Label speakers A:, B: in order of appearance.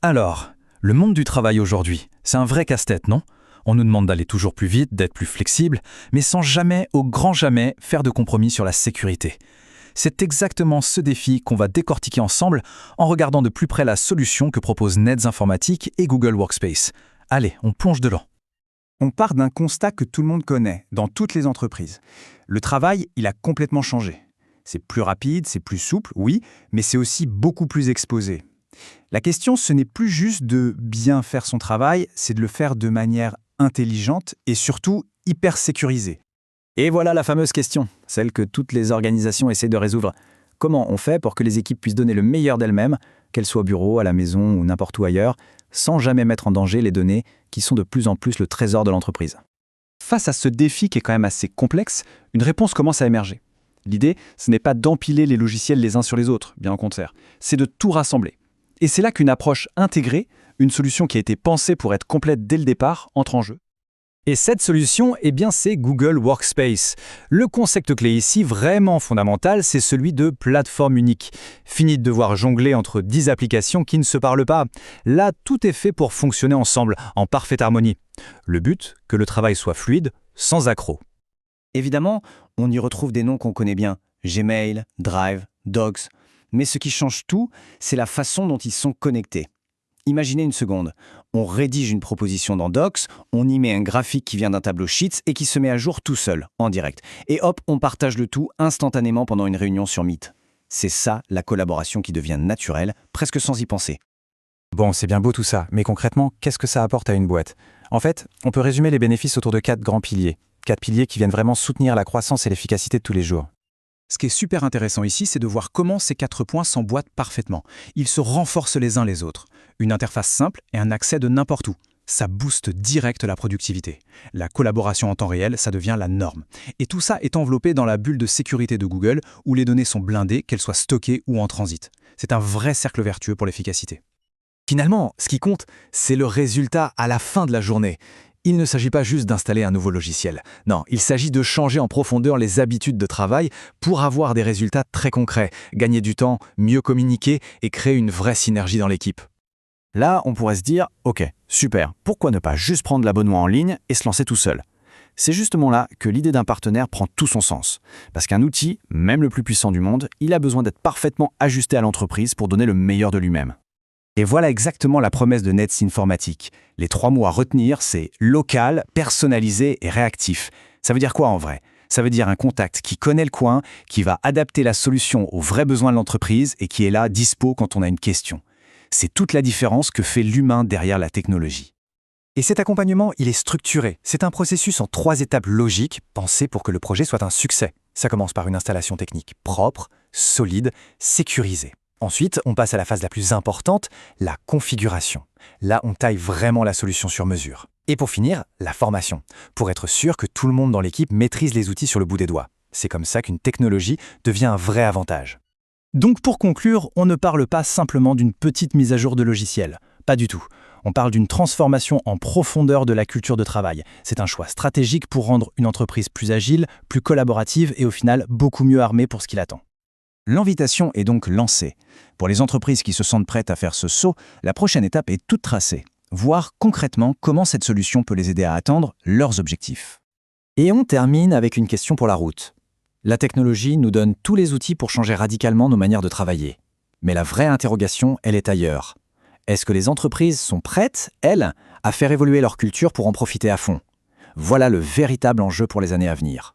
A: Alors, le monde du travail aujourd'hui, c'est un vrai casse-tête, non? On nous demande d'aller toujours plus vite, d'être plus flexible, mais sans jamais, au grand jamais, faire de compromis sur la sécurité. C'est exactement ce défi qu'on va décortiquer ensemble en regardant de plus près la solution que proposent Neds Informatique et Google Workspace. Allez, on plonge dedans.
B: On part d'un constat que tout le monde connaît, dans toutes les entreprises. Le travail, il a complètement changé. C'est plus rapide, c'est plus souple, oui, mais c'est aussi beaucoup plus exposé. La question, ce n'est plus juste de bien faire son travail, c'est de le faire de manière intelligente et surtout hyper sécurisée.
C: Et voilà la fameuse question, celle que toutes les organisations essaient de résoudre. Comment on fait pour que les équipes puissent donner le meilleur d'elles-mêmes, qu'elles soient au bureau, à la maison ou n'importe où ailleurs, sans jamais mettre en danger les données qui sont de plus en plus le trésor de l'entreprise?
B: Face à ce défi qui est quand même assez complexe, une réponse commence à émerger. L'idée, ce n'est pas d'empiler les logiciels les uns sur les autres, bien au contraire, c'est de tout rassembler. Et c'est là qu'une approche intégrée, une solution qui a été pensée pour être complète dès le départ, entre en jeu.
A: Et cette solution, c'est Google Workspace. Le concept clé ici, vraiment fondamental, c'est celui de plateforme unique. Fini de devoir jongler entre 10 applications qui ne se parlent pas. Là, tout est fait pour fonctionner ensemble, en parfaite harmonie. Le but, que le travail soit fluide, sans accroc.
C: Évidemment, on y retrouve des noms qu'on connaît bien, Gmail, Drive, Docs. Mais ce qui change tout, c'est la façon dont ils sont connectés. Imaginez une seconde, on rédige une proposition dans Docs, on y met un graphique qui vient d'un tableau Sheets et qui se met à jour tout seul, en direct. Et hop, on partage le tout instantanément pendant une réunion sur Meet. C'est ça la collaboration qui devient naturelle, presque sans y penser.
D: Bon, c'est bien beau tout ça, mais concrètement, qu'est-ce que ça apporte à une boîte? En fait, on peut résumer les bénéfices autour de 4 grands piliers. 4 piliers qui viennent vraiment soutenir la croissance et l'efficacité de tous les jours.
B: Ce qui est super intéressant ici, c'est de voir comment ces 4 points s'emboîtent parfaitement. Ils se renforcent les uns les autres. Une interface simple et un accès de n'importe où. Ça booste direct la productivité. La collaboration en temps réel, ça devient la norme. Et tout ça est enveloppé dans la bulle de sécurité de Google, où les données sont blindées, qu'elles soient stockées ou en transit. C'est un vrai cercle vertueux pour l'efficacité.
E: Finalement, ce qui compte, c'est le résultat à la fin de la journée. Il ne s'agit pas juste d'installer un nouveau logiciel. Non, il s'agit de changer en profondeur les habitudes de travail pour avoir des résultats très concrets, gagner du temps, mieux communiquer et créer une vraie synergie dans l'équipe.
C: Là, on pourrait se dire, ok, super, pourquoi ne pas juste prendre l'abonnement en ligne et se lancer tout seul? C'est justement là que l'idée d'un partenaire prend tout son sens. Parce qu'un outil, même le plus puissant du monde, il a besoin d'être parfaitement ajusté à l'entreprise pour donner le meilleur de lui-même. Et voilà exactement la promesse de Neds Informatique. Les 3 mots à retenir, c'est local, personnalisé et réactif. Ça veut dire quoi en vrai? Ça veut dire un contact qui connaît le coin, qui va adapter la solution aux vrais besoins de l'entreprise et qui est là, dispo quand on a une question. C'est toute la différence que fait l'humain derrière la technologie.
D: Et cet accompagnement, il est structuré. C'est un processus en 3 étapes logiques, pensées pour que le projet soit un succès. Ça commence par une installation technique propre, solide, sécurisée. Ensuite, on passe à la phase la plus importante, la configuration. Là, on taille vraiment la solution sur mesure. Et pour finir, la formation, pour être sûr que tout le monde dans l'équipe maîtrise les outils sur le bout des doigts. C'est comme ça qu'une technologie devient un vrai avantage.
B: Donc pour conclure, on ne parle pas simplement d'une petite mise à jour de logiciel. Pas du tout. On parle d'une transformation en profondeur de la culture de travail. C'est un choix stratégique pour rendre une entreprise plus agile, plus collaborative et au final beaucoup mieux armée pour ce qui l'attend. L'invitation est donc lancée. Pour les entreprises qui se sentent prêtes à faire ce saut, la prochaine étape est toute tracée. Voir concrètement comment cette solution peut les aider à atteindre leurs objectifs.
E: Et on termine avec une question pour la route. La technologie nous donne tous les outils pour changer radicalement nos manières de travailler. Mais la vraie interrogation, elle est ailleurs. Est-ce que les entreprises sont prêtes, elles, à faire évoluer leur culture pour en profiter à fond? Voilà le véritable enjeu pour les années à venir.